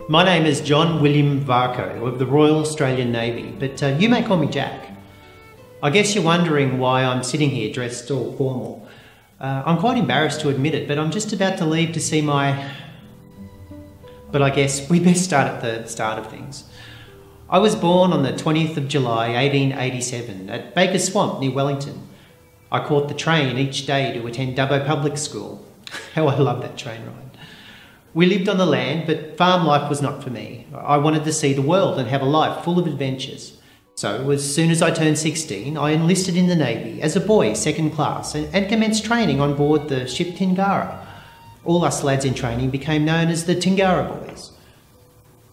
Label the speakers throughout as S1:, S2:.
S1: My name is John William Varcoe of the Royal Australian Navy, but you may call me Jack. I guess you're wondering why I'm sitting here dressed all formal. I'm quite embarrassed to admit it, but I'm just about to leave to see my... But I guess we best start at the start of things. I was born on the 20th of July 1887 at Baker's Swamp near Wellington. I caught the train each day to attend Dubbo Public School. How I love that train ride. We lived on the land, but farm life was not for me. I wanted to see the world and have a life full of adventures. So as soon as I turned 16, I enlisted in the Navy as a boy, second class, and commenced training on board the ship Tingara. All us lads in training became known as the Tingara Boys.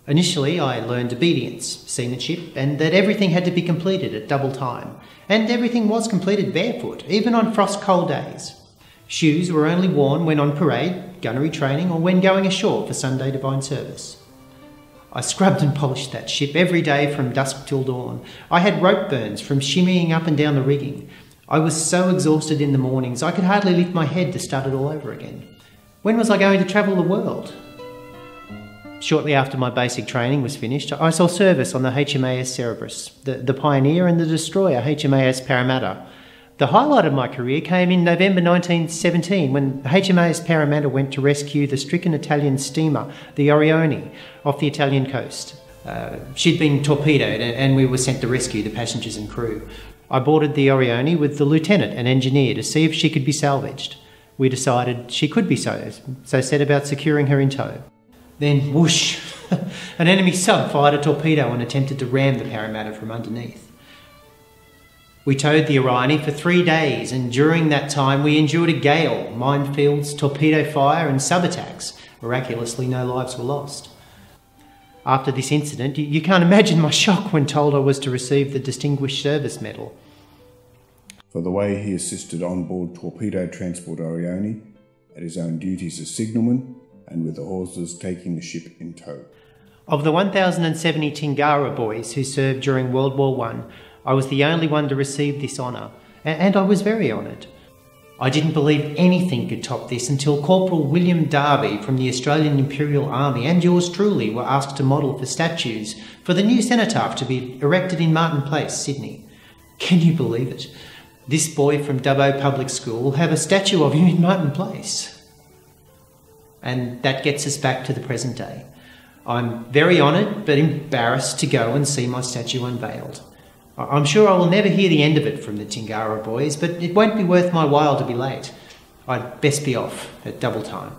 S1: Initially, I learned obedience, seamanship, and that everything had to be completed at double time. And everything was completed barefoot, even on frost-cold days. Shoes were only worn when on parade, gunnery training, or when going ashore for Sunday divine service. I scrubbed and polished that ship every day from dusk till dawn. I had rope burns from shimmying up and down the rigging. I was so exhausted in the mornings I could hardly lift my head to start it all over again. When was I going to travel the world? Shortly after my basic training was finished, I saw service on the HMAS Cerberus, the Pioneer, and the destroyer HMAS Parramatta. The highlight of my career came in November 1917 when HMAS Parramatta went to rescue the stricken Italian steamer, the Orione, off the Italian coast. She'd been torpedoed and we were sent to rescue the passengers and crew. I boarded the Orione with the lieutenant and engineer to see if she could be salvaged. We decided she could be so set about securing her in tow. Then, whoosh, an enemy sub fired a torpedo and attempted to ram the Parramatta from underneath. We towed the Orione for 3 days, and during that time we endured a gale, minefields, torpedo fire and sub-attacks. Miraculously, no lives were lost. After this incident, you can't imagine my shock when told I was to receive the Distinguished Service Medal.
S2: For the way he assisted on board torpedo transport Orione, at his own duties as signalman, and with the hawsers taking the ship in tow.
S1: Of the 1,070 Tingara Boys who served during World War I was the only one to receive this honour, and I was very honoured. I didn't believe anything could top this until Corporal William Darby from the Australian Imperial Army and yours truly were asked to model for statues for the new Cenotaph to be erected in Martin Place, Sydney. Can you believe it? This boy from Dubbo Public School will have a statue of him in Martin Place. And that gets us back to the present day. I'm very honoured but embarrassed to go and see my statue unveiled. I'm sure I will never hear the end of it from the Tingara Boys, but it won't be worth my while to be late. I'd best be off at double time.